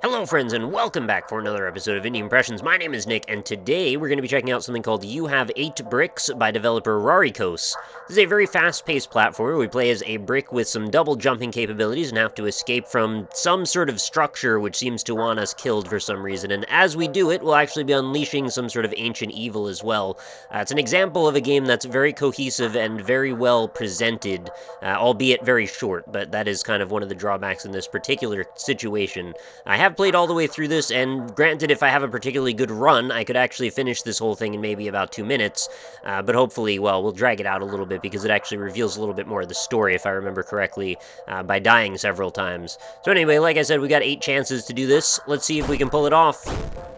Hello friends, and welcome back for another episode of Indie Impressions. My name is Nick, and today we're going to be checking out something called You Have 8 Bricks by developer Rarikos. This is a very fast-paced platformer. We play as a brick with some double jumping capabilities and have to escape from some sort of structure which seems to want us killed for some reason. And as we do it, we'll actually be unleashing some sort of ancient evil as well. It's an example of a game that's very cohesive and very well presented, albeit very short, but that is kind of one of the drawbacks in this particular situation. I have played all the way through this, and granted, if I have a particularly good run, I could actually finish this whole thing in maybe about 2 minutes, but hopefully, well, we'll drag it out a little bit because it actually reveals a little bit more of the story, if I remember correctly, by dying several times. So anyway, like I said, we got 8 chances to do this. Let's see if we can pull it off.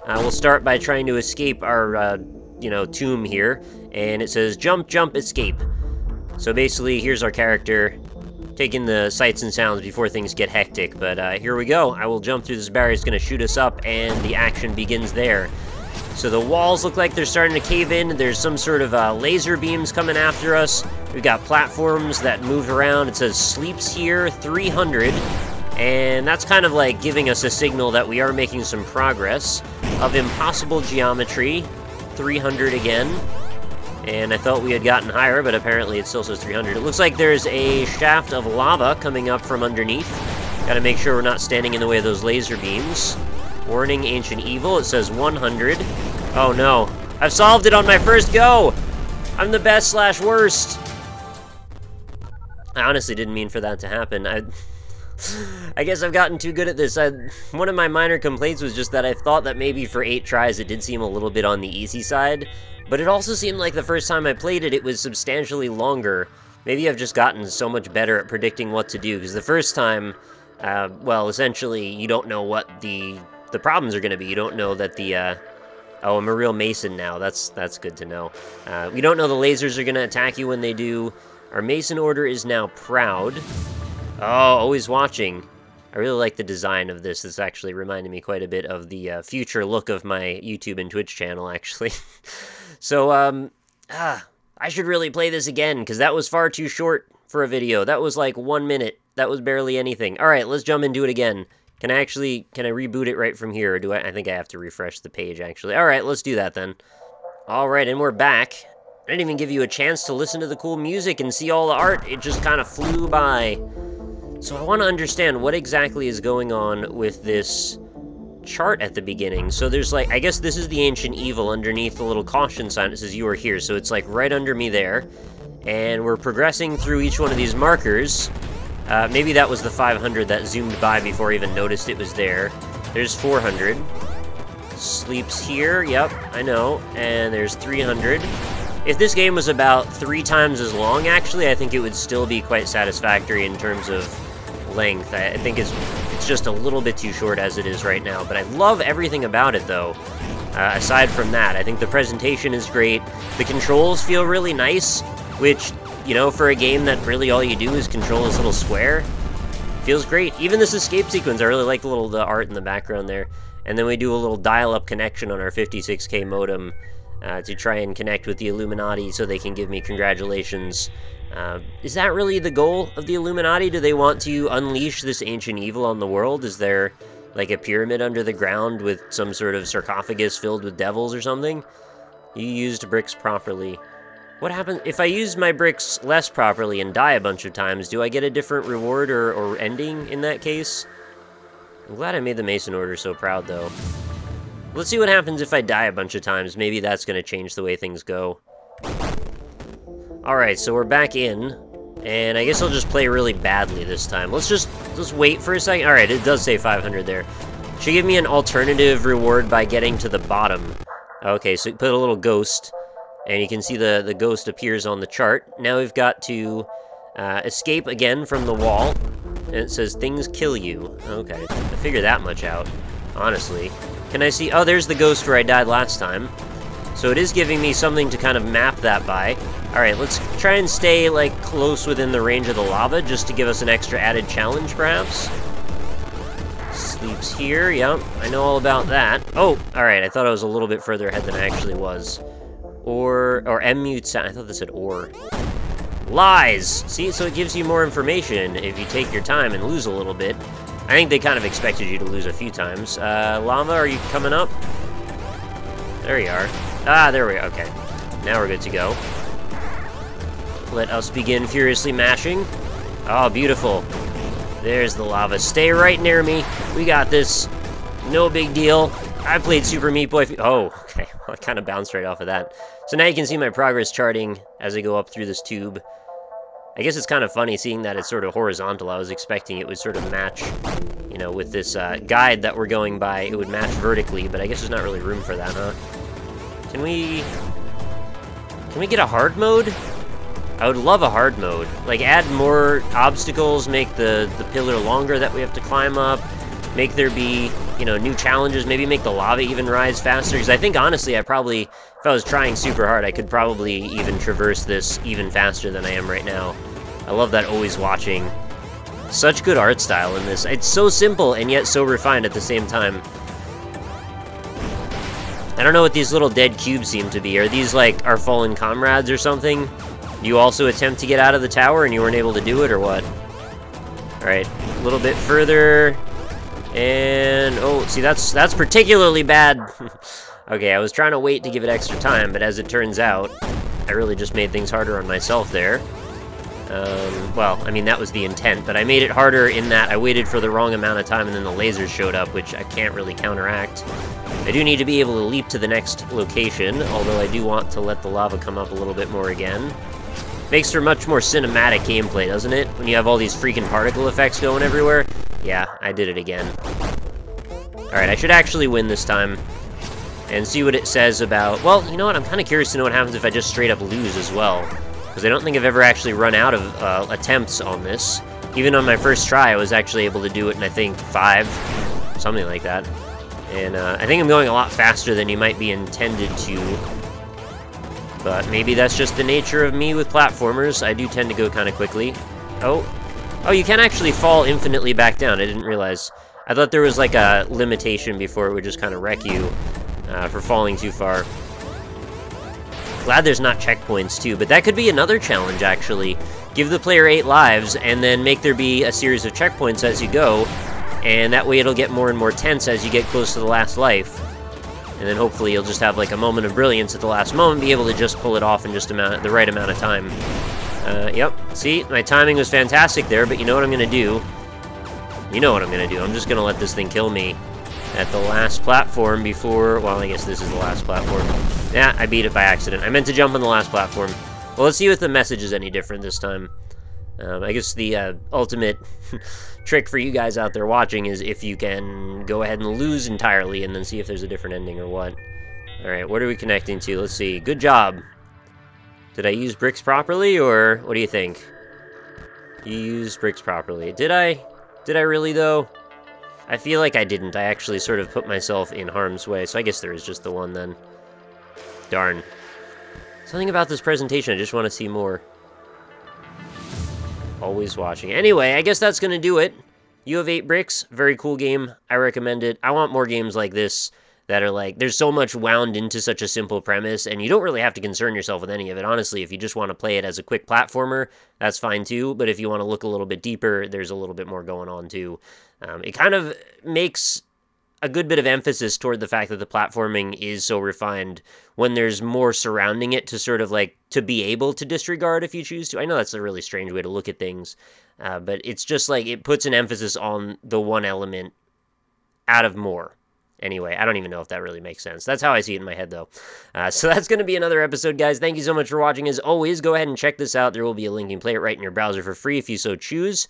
We'll start by trying to escape our, tomb here, and it says, jump, jump, escape. So basically, here's our character, taking the sights and sounds before things get hectic, but here we go. I will jump through this barrier. It's going to shoot us up, and the action begins there. So the walls look like they're starting to cave in. There's some sort of laser beams coming after us. We've got platforms that move around. It says sleeps here 300, and that's kind of like giving us a signal that we are making some progress. Of impossible geometry, 300 again. And I thought we had gotten higher, but apparently it still says 300. It looks like there's a shaft of lava coming up from underneath. Gotta make sure we're not standing in the way of those laser beams. Warning, ancient evil. It says 100. Oh no. I've solved it on my first go! I'm the best/worst. I honestly didn't mean for that to happen. I guess I've gotten too good at this. One of my minor complaints was just that I thought that maybe for 8 tries it did seem a little bit on the easy side. But it also seemed like the first time I played it, it was substantially longer. Maybe I've just gotten so much better at predicting what to do, because the first time, well, essentially, you don't know what the problems are going to be. You don't know that oh, I'm a real Mason now. That's good to know. You don't know the lasers are going to attack you when they do. Our Mason order is now proud. Oh, always watching. I really like the design of this. This actually reminded me quite a bit of the future look of my YouTube and Twitch channel, actually. So, I should really play this again, because that was far too short for a video. That was like 1 minute. That was barely anything. Alright, let's jump and do it again. Can I reboot it right from here, or do I think I have to refresh the page, actually. Alright, let's do that then. Alright, and we're back. I didn't even give you a chance to listen to the cool music and see all the art. It just kind of flew by. So I want to understand what exactly is going on with this chart at the beginning. So there's like, I guess this is the ancient evil underneath the little caution sign. It says you are here. So it's like right under me there. And we're progressing through each one of these markers. Maybe that was the 500 that zoomed by before I even noticed it was there. There's 400. Sleeps here. Yep, I know. And there's 300. If this game was about 3 times as long, actually, I think it would still be quite satisfactory in terms of length. I think it's just a little bit too short as it is right now, but I love everything about it, though. Aside from that, I think the presentation is great. The controls feel really nice, which, for a game that really all you do is control this little square, feels great. Even this escape sequence, I really like the art in the background there. And then we do a little dial-up connection on our 56K modem to try and connect with the Illuminati so they can give me congratulations. Is that really the goal of the Illuminati? Do they want to unleash this ancient evil on the world? Is there, like, a pyramid under the ground with some sort of sarcophagus filled with devils or something? You used bricks properly. What happens if I use my bricks less properly and die a bunch of times? Do I get a different reward or ending in that case? I'm glad I made the Mason order so proud, though. Let's see what happens if I die a bunch of times. Maybe that's going to change the way things go. Alright, so we're back in. And I guess I'll just play really badly this time. Let's just wait for a second. Alright, it does say 500 there. Should give me an alternative reward by getting to the bottom. Okay, so put a little ghost. And you can see the ghost appears on the chart. Now we've got to escape again from the wall. And it says, things kill you. Okay, I figured that much out, honestly. Can I see? Oh, there's the ghost where I died last time. So it is giving me something to kind of map that by. Alright, let's try and stay, like, close within the range of the lava, just to give us an extra added challenge, perhaps. Sleeps here, yep, I know all about that. Oh, alright, I thought I was a little bit further ahead than I actually was. Or M-mute sound, I thought this said or. Lies! See, so it gives you more information if you take your time and lose a little bit. I think they kind of expected you to lose a few times. Lava, are you coming up? There you are. Ah, there we are. Okay. Now we're good to go. Let us begin furiously mashing. Oh, beautiful. There's the lava. Stay right near me. We got this. No big deal. I played Super Meat Boy. Oh, okay. Well, I kind of bounced right off of that. So now you can see my progress charting as I go up through this tube. I guess it's kind of funny seeing that it's sort of horizontal. I was expecting it would sort of match, you know, with this guide that we're going by, it would match vertically, but I guess there's not really room for that, huh? Can we get a hard mode? I would love a hard mode. Like, add more obstacles, make the pillar longer that we have to climb up, make there be, you know, new challenges, maybe make the lava even rise faster, because I think, honestly, I probably, if I was trying super hard, I could probably even traverse this even faster than I am right now. I love that always watching. Such good art style in this. It's so simple and yet so refined at the same time. I don't know what these little dead cubes seem to be. Are these, like, our fallen comrades or something? You also attempt to get out of the tower and you weren't able to do it, or what? Alright, a little bit further. And, oh, see, that's particularly bad. Okay, I was trying to wait to give it extra time, but as it turns out, I really just made things harder on myself there. Well, I mean, that was the intent, but I made it harder in that I waited for the wrong amount of time and then the lasers showed up, which I can't really counteract. I do need to be able to leap to the next location, although I do want to let the lava come up a little bit more again. Makes for much more cinematic gameplay, doesn't it? When you have all these freaking particle effects going everywhere. Yeah, I did it again. Alright, I should actually win this time. And see what it says about... Well, you know what? I'm kind of curious to know what happens if I just straight up lose as well. Because I don't think I've ever actually run out of attempts on this. Even on my first try, I was actually able to do it in, I think, 5. Something like that. And I think I'm going a lot faster than you might be intended to. But maybe that's just the nature of me with platformers. I do tend to go kind of quickly. Oh, you can actually fall infinitely back down. I didn't realize. I thought there was like a limitation before it would just kind of wreck you for falling too far. Glad there's not checkpoints too, but that could be another challenge actually. Give the player 8 lives and then make there be a series of checkpoints as you go, and that way it'll get more and more tense as you get close to the last life. And then hopefully you'll just have like a moment of brilliance at the last moment, be able to just pull it off in just the right amount of time. Yep, see, my timing was fantastic there, but you know what I'm gonna do? You know what I'm gonna do. I'm just gonna let this thing kill me at the last platform before... Well, I guess this is the last platform. Yeah, I beat it by accident. I meant to jump on the last platform. Well, let's see if the message is any different this time. I guess the ultimate trick for you guys out there watching is if you can go ahead and lose entirely and then see if there's a different ending or what. Alright, what are we connecting to? Let's see. Good job. Did I use bricks properly, or what do you think? You used bricks properly. Did I? Did I really, though? I feel like I didn't. I actually sort of put myself in harm's way, so I guess there is just the one then. Darn. Something about this presentation, I just want to see more. Always watching. Anyway, I guess that's gonna do it. You have 8 bricks. Very cool game. I recommend it. I want more games like this that are like, there's so much wound into such a simple premise, and you don't really have to concern yourself with any of it. Honestly, if you just want to play it as a quick platformer, that's fine too, but if you want to look a little bit deeper, there's a little bit more going on too. It kind of makes a good bit of emphasis toward the fact that the platforming is so refined when there's more surrounding it to sort of like, to be able to disregard if you choose to. I know that's a really strange way to look at things, but it's just like, it puts an emphasis on the one element out of more. Anyway, I don't even know if that really makes sense. That's how I see it in my head, though. So that's going to be another episode, guys. Thank you so much for watching. As always, go ahead and check this out. There will be a link. You can play it right in your browser for free if you so choose.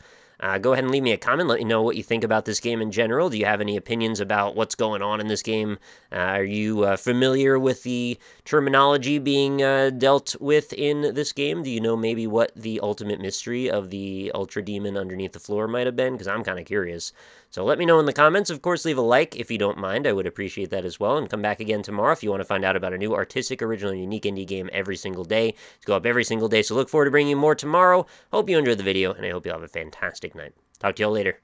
Go ahead and leave me a comment. Let me know what you think about this game in general. Do you have any opinions about what's going on in this game? Are you familiar with the terminology being dealt with in this game? Do you know maybe what the ultimate mystery of the Ultra Demon underneath the floor might have been? Because I'm kind of curious. So let me know in the comments. Of course, leave a like if you don't mind. I would appreciate that as well. And come back again tomorrow if you want to find out about a new artistic, original, and unique indie game every single day. It's go up every single day, so look forward to bringing you more tomorrow. Hope you enjoyed the video, and I hope you have a fantastic night. Talk to y'all later.